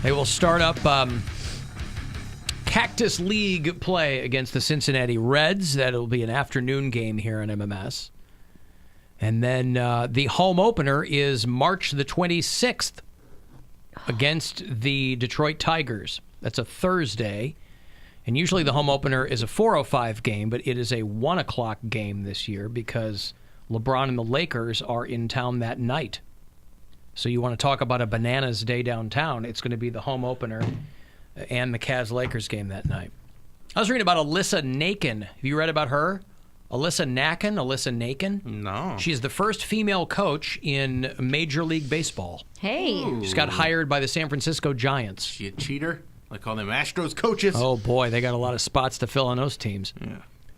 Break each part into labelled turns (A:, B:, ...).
A: They will start up Cactus League play against the Cincinnati Reds. That'll be an afternoon game here on MMS. And then the home opener is March the 26th against the Detroit Tigers. That's a Thursday. And usually the home opener is a 4:05 game, but it is a 1 o'clock game this year because LeBron and the Lakers are in town that night. So you want to talk about a bananas day downtown, it's going to be the home opener and the Cavs-Lakers game that night. I was reading about Alyssa Naken. Have you read about her? Alyssa Naken?
B: No.
A: She's the first female coach in Major League Baseball.
C: Hey.
B: Ooh.
A: She's got hired by the San Francisco Giants.
B: She a cheater? Like all them Astros coaches?
A: Oh, boy, they got a lot of spots to fill on those teams.
B: Yeah.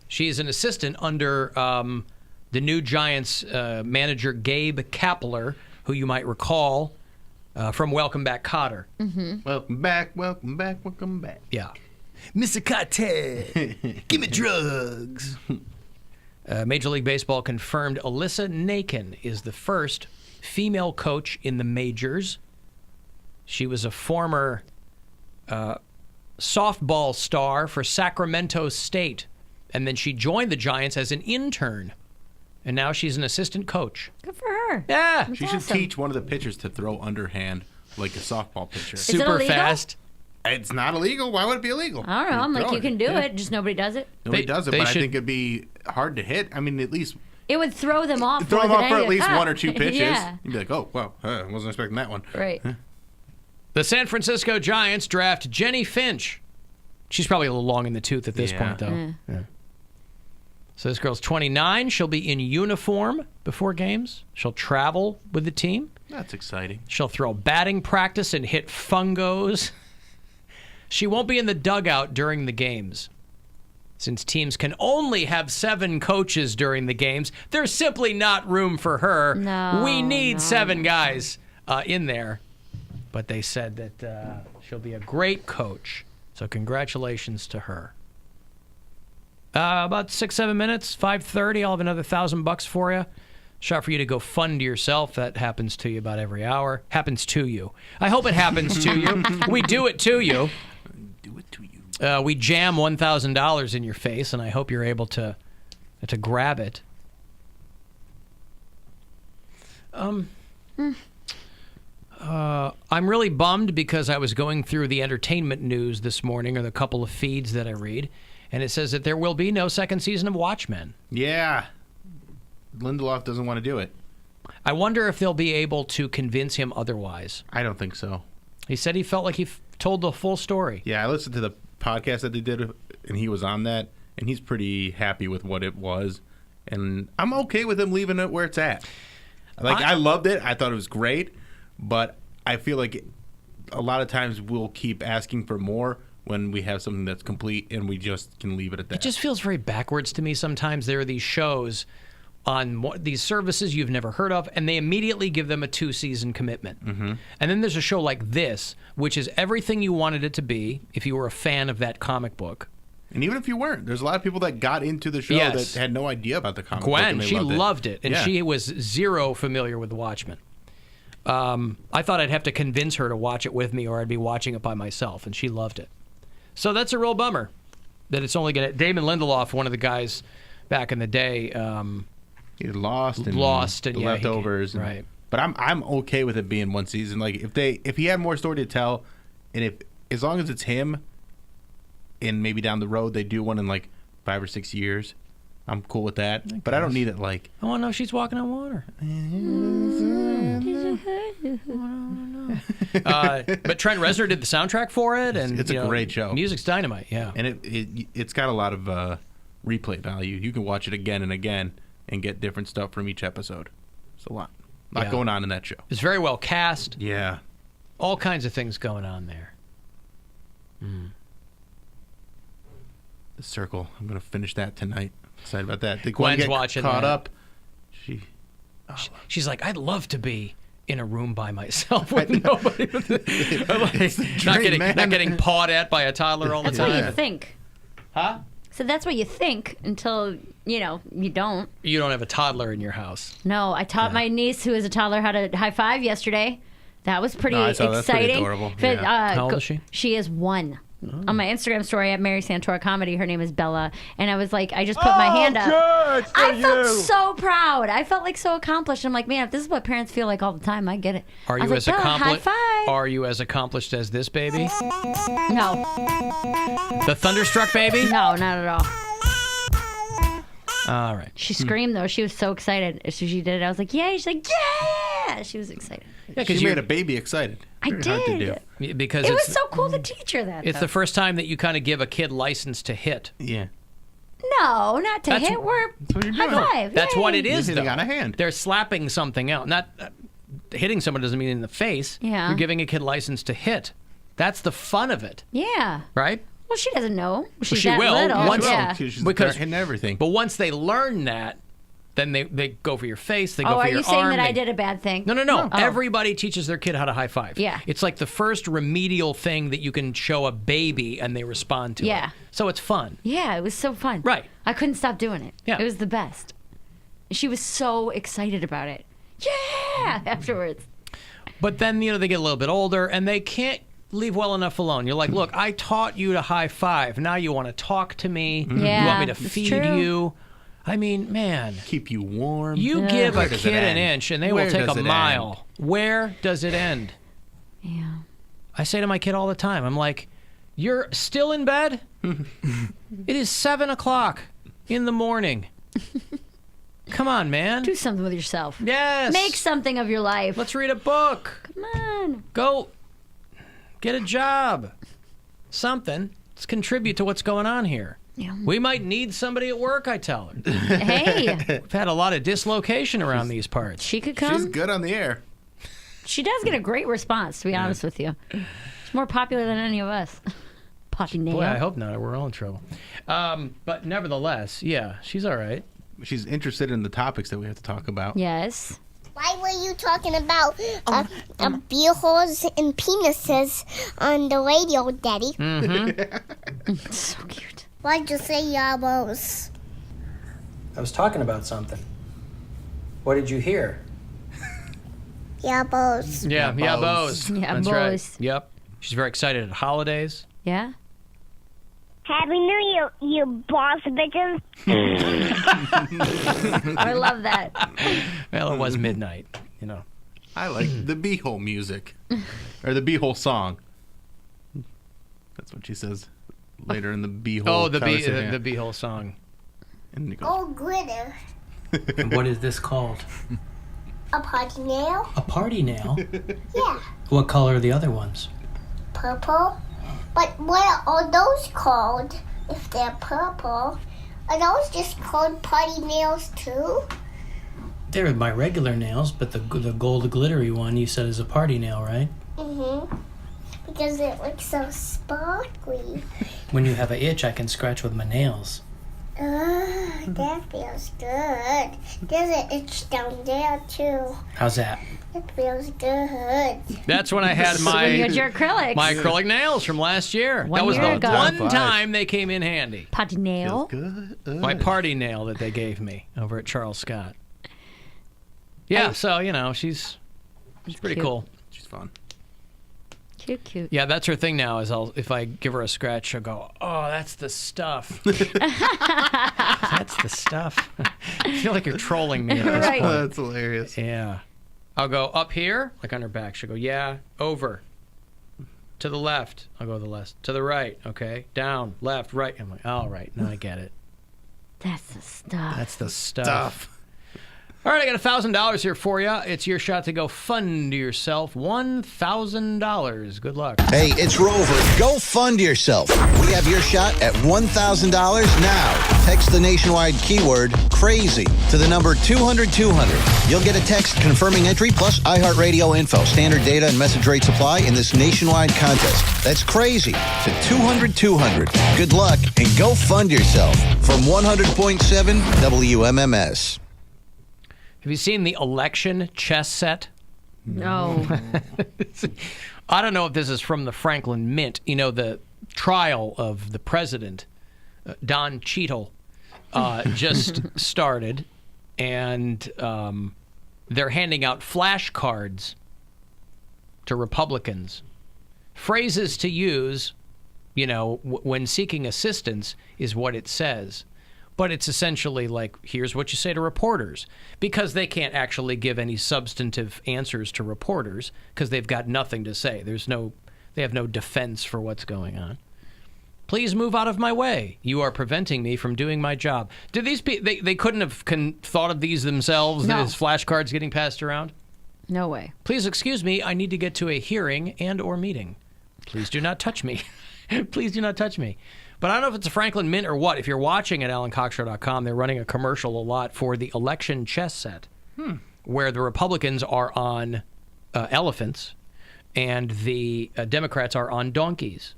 A: She's an assistant under the new Giants manager, Gabe Kapler, who you might recall from Welcome Back, Kotter.
C: Mm-hmm.
B: Welcome back.
A: Yeah. Mr. Kotter, give me drugs. Major League Baseball confirmed Alyssa Naken is the first female coach in the majors. She was a former softball star for Sacramento State, and then she joined the Giants as an intern, and now she's an assistant coach.
C: Good for her.
A: Yeah.
C: That's
B: She should
C: awesome.
B: teach one of the pitchers to throw underhand like a softball pitcher.
C: it
A: Super
C: illegal?
A: fast.
B: It's not illegal. Why would it be illegal?
C: I don't know. I'm like,
B: Throw
C: you can do it, just nobody does it.
B: Nobody
A: They-
B: does it,
A: they
B: but I
A: should-
B: think it'd be hard to hit. I mean, at least
C: It would throw them off.
B: throw them
C: more
B: off
C: than
B: for at
C: anything.
B: least one or two pitches.
C: Yeah.
B: You'd be like, oh, well, I wasn't expecting that one.
C: Right.
A: The San Francisco Giants draft Jenny Finch. She's probably a little long in the tooth at this
B: Yeah.
A: point, though. Yeah. So this girl's 29. She'll be in uniform before games. She'll travel with the team.
B: That's exciting.
A: She'll throw batting practice and hit fungos. She won't be in the dugout during the games. Since teams can only have 7 coaches during the games, there's simply not room for her.
C: No,
A: We need
C: no.
A: 7 guys in there. But they said that she'll be a great coach. So congratulations to her. About 6-7 minutes, 5:30. I'll have another $1,000 for you. Shot for you to go fund yourself. That happens to you about every hour. Happens to you. I hope it happens to you. We do it to you.
B: Do it to you.
A: We jam $1,000 in your face, and I hope you're able to grab it. I'm really bummed because I was going through the entertainment news this morning, or the couple of feeds that I read, and it says that there will be no second season of Watchmen.
B: Yeah. Lindelof doesn't want to do it.
A: I wonder if they'll be able to convince him otherwise.
B: I don't think so.
A: He said he felt like he told the full story.
B: Yeah, I listened to the podcast that they did, and he was on that, and he's pretty happy with what it was. And I'm okay with him leaving it where it's at. Like, I loved it. I thought it was great. But I feel like a lot of times we'll keep asking for more when we have something that's complete and we just can leave it at that.
A: It just feels very backwards to me sometimes. There are these shows on these services you've never heard of, and they immediately give them a 2-season commitment. Mm-hmm. And then there's a show like this, which is everything you wanted it to be if you were a fan of that comic book.
B: And even if you weren't, there's a lot of people that got into the show
A: Yes.
B: that had no idea about the comic book.
A: Gwen,
B: And they
A: she
B: loved
A: it, and
B: Yeah.
A: she was zero familiar with The Watchmen. I thought I'd have to convince her to watch it with me, or I'd be watching it by myself, and she loved it. So that's a real bummer that it's only going to... Damon Lindelof, one of the guys back in the day...
B: He lost and
A: the
B: the leftovers.
A: Right.
B: But I'm okay with it being one season. Like if he had more story to tell, and as long as it's him, and maybe down the road they do one in like 5 or 6 years, I'm cool with that. But I don't need it like.
A: I want to know if she's walking on water. But Trent Reznor did the soundtrack for it, and
B: It's a great show.
A: Music's dynamite, yeah.
B: And it's got a lot of replay value. You can watch it again and again and get different stuff from each episode. It's a lot
A: Yeah.
B: going on in that show.
A: It's very well cast.
B: Yeah.
A: All kinds of things going on there.
B: The Circle. I'm going to finish that tonight. Excited about that. Did
A: Gwen's
B: Gwen get
A: watching
B: caught
A: that.
B: up?
A: She's like, I'd love to be in a room by myself with nobody. Not getting pawed at by a toddler all the
C: That's
A: time.
C: what you think.
A: Huh?
C: So that's what you think until, you don't.
A: You don't have a toddler in your house.
C: No, I taught my niece, who is a toddler, how to high five yesterday. That was pretty
B: No, I saw that's pretty
C: exciting.
B: adorable.
C: But,
B: Yeah.
A: How old is she?
C: She is 1. On my Instagram story at Mary Santora Comedy, her name is Bella, and I was like, I just put my hand up.
D: Good for
C: I felt
D: you.
C: so proud. I felt like so accomplished. I'm like, man, if this is what parents feel like all the time, I get it.
A: Are
C: I
A: you
C: was
A: as
C: like, Bella,
A: accomplished?
C: high five.
A: Are you as accomplished as this baby?
C: No,
A: The Thunderstruck baby?
C: no, not at all.
A: All right.
C: She screamed though. She was so excited as soon as she did it. I was like, yay! She's like, yeah! She was excited.
A: Yeah,
B: She made a baby excited.
C: I
B: Very hard to
C: did.
B: do.
A: because
C: It was
A: it's
C: so cool to teach her that.
A: it's
C: though.
A: the first time that you kind of give a kid license to hit.
B: Yeah.
C: No, not to
A: That's-
C: hit. We're
B: what you're
C: high
B: doing.
C: five.
A: That's
C: Yay.
A: what it is,
B: You're
A: though.
B: hitting on a hand.
A: They're slapping something out. Not hitting someone doesn't mean in the face.
C: Yeah.
A: You're giving a kid license to hit. That's the fun of it,
C: Yeah.
A: right?
C: Well, she doesn't know. She's
A: she
C: that
A: will.
C: little.
A: Once-
C: yeah.
B: She's
A: Because-
B: hitting everything.
A: But once they learn that, then they go for your face. They go
C: Oh,
A: for
C: are
A: your
C: you saying
A: arm.
C: that I
A: they-
C: did a bad thing?
A: No.
C: Oh.
A: Everybody teaches their kid how to high five.
C: Yeah.
A: It's like the first remedial thing that you can show a baby and they respond to
C: Yeah.
A: it. So it's fun.
C: Yeah, it was so fun.
A: Right.
C: I couldn't stop doing it.
A: Yeah.
C: It was the best. She was so excited about it. Yeah! Afterwards.
A: But then, they get a little bit older and they can't leave well enough alone. You're like, look, I taught you to high five. Now you want to talk to me.
C: Yeah,
A: You want me to
C: it's
A: feed
C: true.
A: you. I mean, man,
B: Keep you warm.
A: you give a
B: Where does it
A: kid an
B: end?
A: inch and they
B: Where
A: will take
B: does
A: a
B: it
A: mile. Where does it end?
C: Yeah.
A: I say to my kid all the time, I'm like, you're still in bed? It is 7 o'clock in the morning. Come on, man.
C: Do something with yourself.
A: Yes.
C: Make something of your life.
A: Let's read a book.
C: Come on.
A: Go get a job. Something. Let's contribute to what's going on here.
C: Yeah.
A: We might need somebody at work, I tell her.
C: Hey,
A: We've had a lot of dislocation around these parts.
C: she could
B: She's
C: come.
B: good on the air.
C: She does get a great response, to be honest with you. She's more popular than any of us. Potty nail.
A: Boy, I hope not. We're all in trouble. But nevertheless, yeah, she's all right.
B: She's interested in the topics that we have to talk about.
C: Yes.
E: Why were you talking about beer holes and penises on the radio, Daddy?
C: So cute.
E: Why'd you say yabos?
A: I was talking about something. What did you hear?
E: Yabos.
A: Yeah,
B: Yeah,
A: bows.
C: Yeah,
A: That's
C: bows.
A: right. Yep. She's very excited at holidays.
C: Yeah?
E: Happy New Year, you boss bitches.
C: I love that.
A: Well, it was midnight,
B: I like the beehole music. Or the beehole song. That's what she says later in the beehole.
A: Oh, the
B: conversation.
A: beehole song.
B: And it goes,
E: Oh, glitter.
A: What is this called?
E: A potty nail?
A: A party nail.
E: Yeah.
A: What color are the other ones?
E: Purple. But what are those called if they're purple? Are those just called potty nails too?
F: They're my regular nails, but the gold glittery one you said is a party nail, right?
E: Mm-hmm. Because it looks so sparkly.
F: When you have an itch, I can scratch with my nails.
E: That feels good. There's an itch down there too.
F: How's that?
E: It feels good.
A: That's when I had
C: When you had your acrylics.
A: my acrylic nails from last year.
C: One
A: that was
C: year
A: the
C: ago.
A: one
B: Five.
A: time they came in handy.
C: Potty nail.
B: good.
A: My party nail that they gave me over at Charles Scott. Yeah, so she's pretty
C: Cute.
A: cool.
B: She's fun.
C: Cute, cute.
A: Yeah, that's her thing now. Is if I give her a scratch, she'll go, "Oh, that's the stuff." That's the stuff. I feel like you're trolling me at this
C: Right.
A: point.
B: That's hilarious.
A: Yeah. I'll go up here, like on her back. She'll go, yeah, over. To the left. I'll go to the left. To the right. Okay. Down, left, right. I'm like, all right. Now I get it.
C: That's the stuff.
A: That's the stuff.
B: Stuff.
A: All right, I got $1,000 here for you. It's your shot to go fund yourself $1,000. Good luck.
G: Hey, it's Rover. Go fund yourself. We have your shot at $1,000 now. Text the nationwide keyword CRAZY to the number 200-200. You'll get a text confirming entry plus iHeartRadio info. Standard data and message rates apply in this nationwide contest. That's CRAZY to 200-200. Good luck and go fund yourself from 100.7 WMMS.
A: Have you seen the election chess set?
C: No.
A: I don't know if this is from the Franklin Mint. The trial of the president, Don Cheadle, just started, and they're handing out flashcards to Republicans. Phrases to use, when seeking assistance is what it says. But it's essentially like, here's what you say to reporters. Because they can't actually give any substantive answers to reporters because they've got nothing to say. They have no defense for what's going on. Please move out of my way. You are preventing me from doing my job. Did these they couldn't have thought of these themselves?
C: No.
A: As flashcards getting passed around?
C: No way.
A: Please excuse me. I need to get to a hearing and or meeting. Please do not touch me. Please do not touch me. But I don't know if it's a Franklin Mint or what. If you're watching at AlanCoxShow.com, they're running a commercial a lot for the election chess set, where the Republicans are on elephants and the Democrats are on donkeys.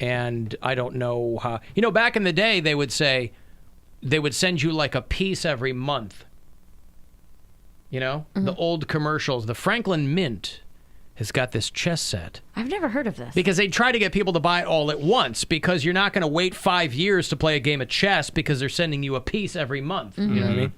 A: And I don't know how... back in the day, they would say they would send you like a piece every month. The old commercials. The Franklin Mint has got this chess set.
C: I've never heard of this.
A: Because they try to get people to buy it all at once, because you're not going to wait 5 years to play a game of chess because they're sending you a piece every month. You know what I mean?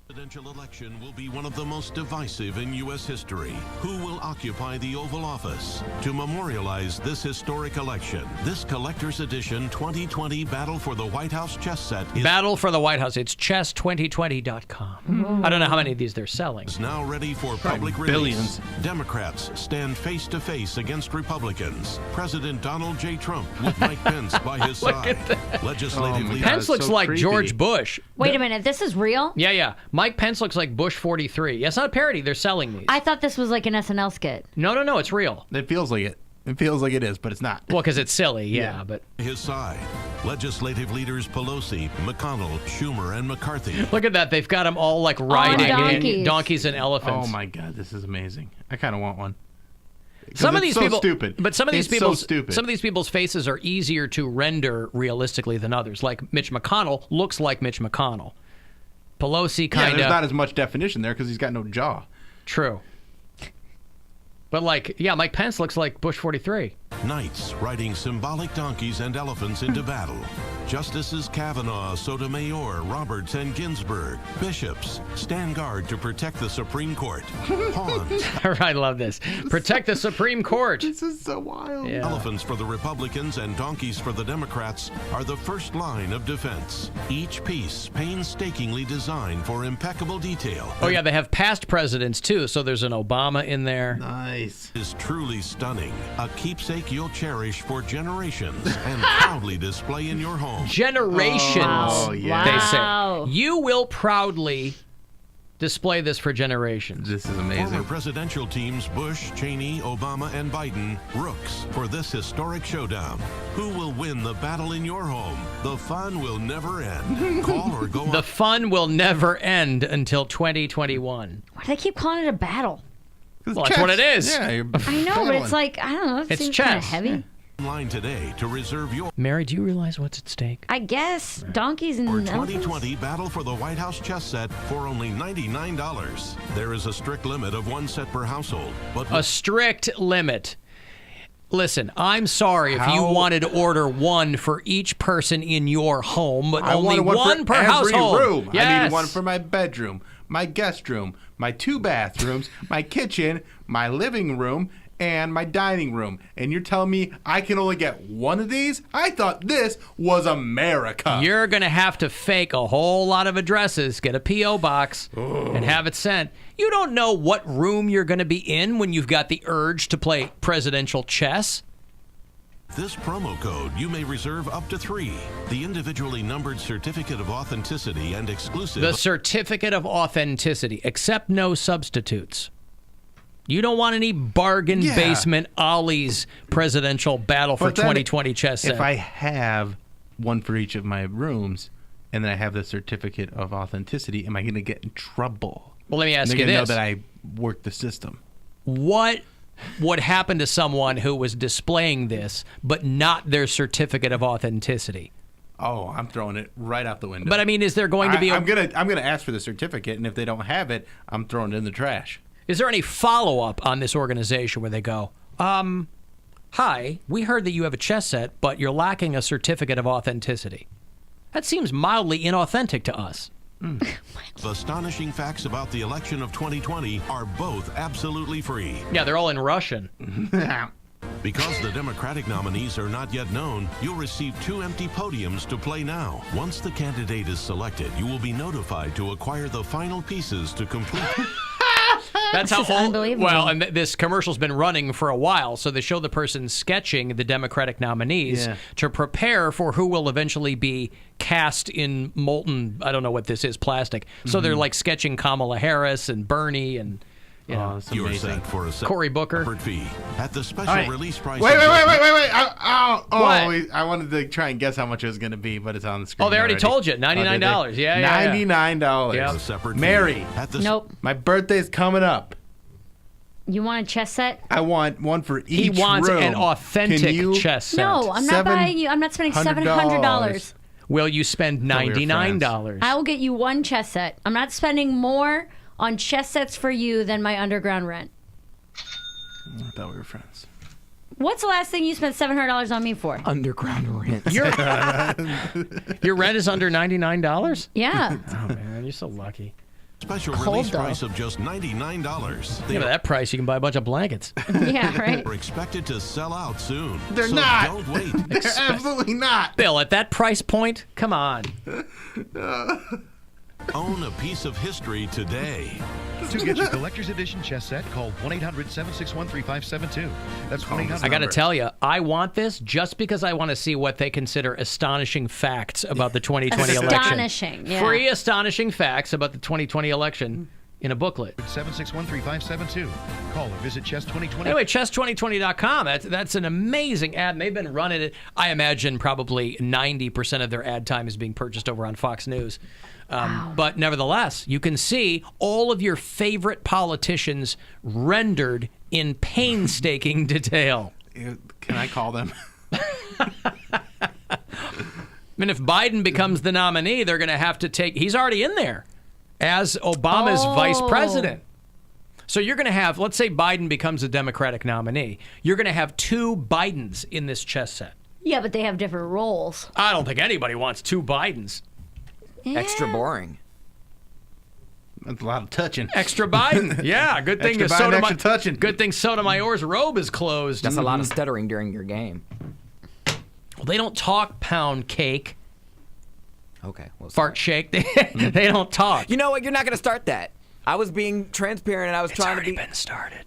D: The presidential election will be one of the most divisive in U.S. history. Who will occupy the Oval Office? To memorialize this historic election, this collector's edition 2020 Battle for the White House chess set is
A: Battle for the White House. It's chess2020.com. I don't know how many of these they're selling.
D: now ready for public release.
B: billions.
D: Democrats stand face to face against Republicans. President Donald J. Trump with Mike Pence by his side. Legislative
B: my
D: leaders.
B: God.
A: Pence
B: it's
A: looks
B: so
A: like
B: creepy.
A: George Bush.
C: Wait a minute. This is real?
A: Yeah. Mike Pence looks like Bush 43. Yeah, it's not a parody. They're selling these.
C: I thought this was like an SNL skit.
A: No. It's real.
B: It feels like it. It feels like it is, but it's not.
A: Well, because it's silly, yeah. But
D: His side. Legislative leaders Pelosi, McConnell, Schumer, and McCarthy.
A: look at that. They've got them all like riding
C: donkeys.
A: donkeys and elephants.
B: Oh my God, this is amazing. I kind of want one.
A: Some of
B: it's
A: these
B: so
A: people,
B: stupid.
A: But some of these
B: It's so
A: people's
B: stupid.
A: some of these people's faces are easier to render realistically than others. Like Mitch McConnell looks like Mitch McConnell. Pelosi
B: Yeah,
A: kind
B: there's
A: of
B: not as much definition there because he's got no jaw.
A: true. But Mike Pence looks like Bush 43.
D: Knights riding symbolic donkeys and elephants into battle. Justices Kavanaugh, Sotomayor, Roberts, and Ginsburg. Bishops stand guard to protect the Supreme Court. Pawns.
A: I love this. Protect the Supreme Court.
B: This is so wild.
A: Yeah.
D: Elephants for the Republicans and donkeys for the Democrats are the first line of defense. Each piece painstakingly designed for impeccable detail.
A: Oh yeah, they have past presidents too. So there's an Obama in there.
B: Nice.
D: Is truly stunning. A keepsake you'll cherish for generations and proudly display in your home.
A: Generations.
B: Oh, yeah.
A: They
C: Wow.
A: say you will proudly display this for generations.
B: This is
D: Former
B: amazing.
D: presidential teams Bush, Cheney, Obama, and Biden, rooks for this historic showdown. Who will win the battle in your home? The fun will never end. Call or go
A: The
D: on.
A: fun will never end until 2021.
C: Why do they keep calling it a battle?
A: Well, that's what it is.
B: Yeah, you're
C: I know, but it's like, I don't know. It
A: It's
C: seems kind of
A: chess.
C: heavy.
D: Online today to reserve your
A: Mary, do you realize what's at stake?
C: I guess donkeys and
D: or
C: elephants.
D: 2020 Battle for the White House chess set for only $99. There is a strict limit of one set per household, but
A: A strict limit. Listen, I'm sorry if you
B: How-
A: wanted to order one for each person in your home, but
B: I
A: only
B: wanted one
A: per
B: for every
A: household.
B: room. I
A: Yes.
B: need one for my bedroom, my guest room, my 2 bathrooms, my kitchen, my living room, and my dining room. And you're telling me I can only get one of these? I thought this was America.
A: You're going to have to fake a whole lot of addresses, get a P.O. box, and have it sent. You don't know what room you're going to be in when you've got the urge to play presidential chess.
D: this promo code, you may reserve up to 3. The individually numbered certificate of authenticity and exclusive.
A: The certificate of authenticity, accept no substitutes. You don't want any bargain
B: Yeah.
A: basement Ollie's presidential battle for
B: But then
A: 2020 chess set.
B: If I have one for each of my rooms, and then I have the certificate of authenticity, am I going to get in trouble?
A: Well, let me ask
B: They're
A: you
B: gonna know
A: this.
B: that I worked the system.
A: What would happen to someone who was displaying this, but not their certificate of authenticity?
B: Oh, I'm throwing it right out the window.
A: But I mean, is there going to be
B: I'm gonna ask for the certificate, and if they don't have it, I'm throwing it in the trash.
A: Is there any follow-up on this organization where they go, hi, we heard that you have a chess set, but you're lacking a certificate of authenticity. That seems mildly inauthentic to us.
D: Astonishing facts about the election of 2020 are both absolutely free.
A: Yeah, they're all in Russian.
D: Because the Democratic nominees are not yet known, you'll receive 2 empty podiums to play now. Once the candidate is selected, you will be notified to acquire the final pieces to complete.
A: That's
C: This is unbelievable.
A: Well, and this commercial's been running for a while, so they show the person sketching the Democratic nominees to prepare for who will eventually be cast in molten, I don't know what this is, plastic. So they're like sketching Kamala Harris and Bernie and
B: That's
D: You're
B: amazing.
D: set for a
A: Cory Booker.
D: separate fee at the special
B: All right.
D: release price.
B: Wait.
D: of
B: I wanted to try and guess how much it was going to be, but it's on the screen.
A: Oh, they already told you, $99. Yeah.
B: $99.
A: Yeah.
D: a separate fee
B: Mary,
D: at the
C: Nope.
B: my birthday's coming up.
C: You want a chess set?
B: I want one for each
A: He wants
B: room.
A: an authentic
B: Can you-
A: chess set.
C: No, I'm not buying you. I'm not spending $700.
A: Will you spend $99?
C: I will get you one chess set. I'm not spending more on chess sets for you than my underground rent.
B: I thought we were friends.
C: What's the last thing you spent $700 on me for?
H: Underground rent.
A: Your rent is under $99?
C: Yeah.
A: Oh, man, you're so lucky.
D: special
C: Cold,
D: release
C: though.
D: price of just $99. They
A: Give that price, you can buy a bunch of blankets.
C: Yeah, right.
D: are expected to sell out soon.
B: They're
D: so
B: not.
D: Don't wait.
B: They're absolutely not.
A: Bill, at that price point, come on.
D: Own a piece of history today.
I: To get your collector's edition chess set, call 1-800-761-3572. That's 1-800.
A: I got to tell you, I want this just because I want to see what they consider astonishing facts about the 2020 election.
C: Astonishing, yeah.
A: Free astonishing facts about the 2020 election in a booklet.
I: 761-3572. Call or visit Chess2020.
A: Anyway, chess2020.com. That's an amazing ad, and they've been running it. I imagine probably 90% of their ad time is being purchased over on Fox News. But nevertheless, you can see all of your favorite politicians rendered in painstaking detail.
B: Can I call them?
A: I mean, if Biden becomes the nominee, they're going to have to take... He's already in there as Obama's vice president. So you're going to have... Let's say Biden becomes a Democratic nominee. You're going to have 2 Bidens in this chess set.
C: Yeah, but they have different roles.
A: I don't think anybody wants 2 Bidens.
H: Extra boring.
B: That's a lot of touching.
A: Extra Biden. Yeah, good thing
B: Extra Biden,
A: Sotomayor.
B: extra touching.
A: Good thing Sotomayor's robe is closed.
H: That's a lot of stuttering during your game.
A: Well, they don't talk Poundcake,
H: Okay. Well,
A: fart shake. They don't talk.
H: you know what? You're not going to start that. I was being transparent and I was
A: It's
H: trying to
A: already
H: be.
A: been started.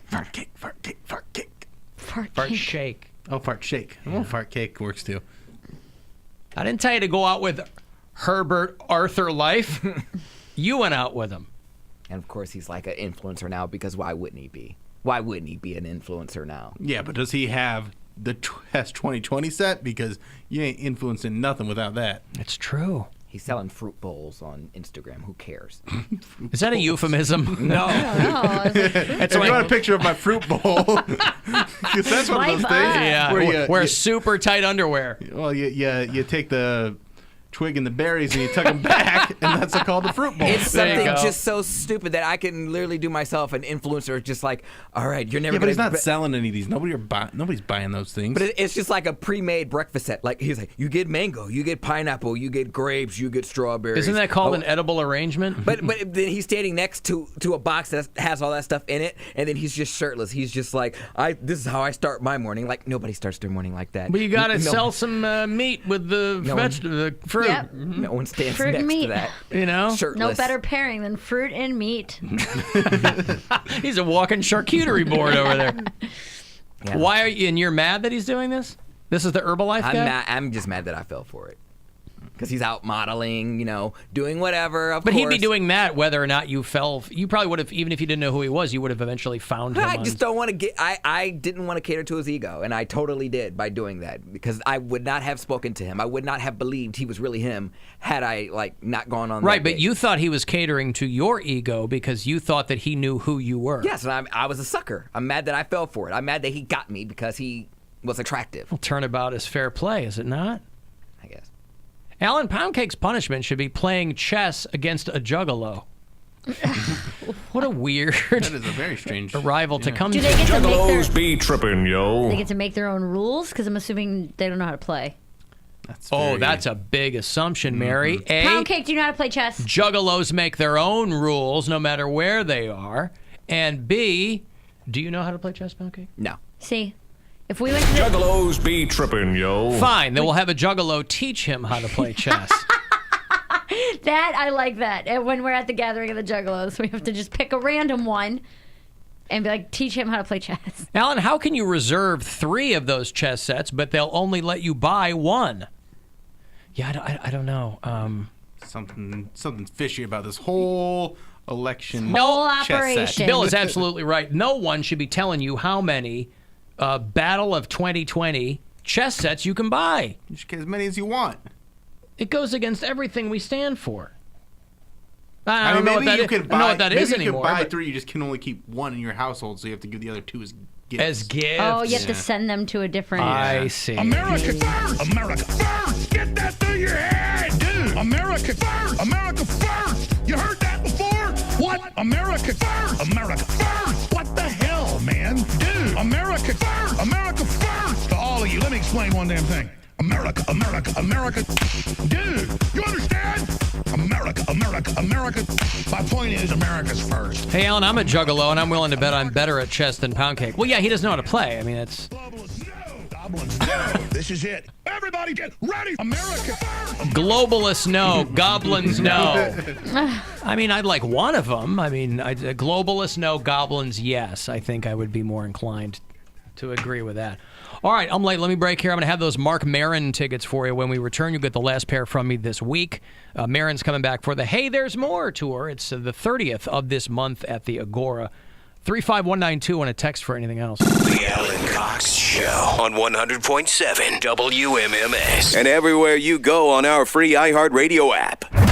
B: Fart cake, fart cake, fart cake.
C: Fart
A: Fart
C: cake.
A: shake.
B: Oh, fart shake. Oh, fart cake works too.
A: I didn't tell you to go out with Herbert Arthur Life. You went out with him.
H: And of course, he's like an influencer now because why wouldn't he be? Why wouldn't he be an influencer now?
B: Yeah, but does he have the Chess 2020 set? Because you ain't influencing nothing without that.
A: It's true.
H: He's selling fruit bowls on Instagram. Who cares?
A: Is that a euphemism?
H: No.
C: Oh,
B: If you want a picture of my fruit bowl, because that's one of those
C: Swipe
B: things
C: up.
A: Yeah,
B: where
A: wear super tight underwear.
B: you take the twig and the berries and you tuck them back, and that's called the fruit bowl.
H: It's
A: There you
H: something
A: go.
H: just so stupid that I can literally do myself an influencer. Just like, all right, you're never
B: Yeah, but
H: gonna.
B: he's not selling any of these. Nobody's buying those things.
H: But it's just like a pre-made breakfast set. Like he's like, you get mango, you get pineapple, you get grapes, you get strawberries.
A: Isn't that called
H: Oh,
A: an edible arrangement?
H: But then he's standing next to a box that has all that stuff in it, and then he's just shirtless. He's just like, this is how I start my morning. Like nobody starts their morning like that.
A: But you got to
H: No-
A: sell some meat with the
H: No.
A: the fruit.
C: Yep.
H: No one stands
C: Fruit and
H: next to
C: meat.
H: that.
A: You know?
H: Shirtless.
C: no better pairing than fruit and meat.
A: He's a walking charcuterie board over there.
H: Yeah.
A: Why are you? And you're mad that he's doing this? This is the Herbalife guy.
H: I'm just mad that I fell for it. Because he's out modeling, doing whatever. Of
A: But
H: course.
A: he'd be doing that whether or not you fell. You probably would have, even if you didn't know who he was, you would have eventually found him.
H: I just don't want to get. I didn't want to cater to his ego, and I totally did by doing that because I would not have spoken to him. I would not have believed he was really him had I not gone on.
A: Right,
H: that
A: but
H: date.
A: you thought he was catering to your ego because you thought that he knew who you were.
H: Yes, and I was a sucker. I'm mad that I fell for it. I'm mad that he got me because he was attractive.
A: Well, turnabout is fair play, is it not?
H: I guess.
A: Alan Poundcake's punishment should be playing chess against a juggalo. What a weird
B: that is a very strange
A: arrival to come
C: Do
A: to.
C: they get to make
J: Juggalos
C: their,
J: be tripping, yo.
C: they get to make their own rules? Because I'm assuming they don't know how to play.
A: That's a big assumption, Mary. A,
C: Poundcake, do you know how to play chess?
A: Juggalos make their own rules no matter where they are. And B, do you know how to play chess, Poundcake?
H: No.
C: See, if we went to
J: Juggalos be tripping, yo.
A: Fine, then we'll have a Juggalo teach him how to play chess.
C: that, I like that. And when we're at the gathering of the Juggalos, we have to just pick a random one and be like, teach him how to play chess.
A: Alan, how can you reserve 3 of those chess sets, but they'll only let you buy 1? Yeah, I don't know.
B: Something fishy about this whole election.
C: Whole
B: chess set.
C: operation.
A: Bill is absolutely right. No one should be telling you how many Battle of 2020 chess sets you can buy.
B: You should get as many as you want.
A: It goes against everything we stand for.
B: I
A: don't
B: mean,
A: know
B: maybe you could buy.
A: I don't know what that is
B: maybe you
A: anymore.
B: could buy
A: but
B: 3. You just can only keep 1 in your household, so you have to give the other 2 as gifts.
A: as gifts.
C: Oh, you have to send them to a different...
A: I see.
J: America first! America first! Get that through your head, dude! America first! America first! You heard that before? What? America first! America first! What the hell, man? Dude! America first! America first! To all of you, let me explain one damn thing. America, America, America. Dude, you understand? America, America, America. My point is, America's first.
A: Hey, Alan, I'm a Juggalo, and I'm willing to bet I'm better at chess than Poundcake. Well, yeah, he doesn't know how to play. I mean, it's...
J: Goblins, no. This is it. Everybody get ready. America first.
A: Globalists, no. Goblins, no. I mean, I'd like one of them. I mean, globalists, no. Goblins, yes. I think I would be more inclined to agree with that. All right, I'm late. Let me break here. I'm going to have those Mark Maron tickets for you. When we return, you'll get the last pair from me this week. Maron's coming back for the Hey, There's More tour. It's the 30th of this month at the Agora. 35192 on a text for anything else.
K: The Alan Cox Show on 100.7 WMMS. And everywhere you go on our free iHeartRadio app.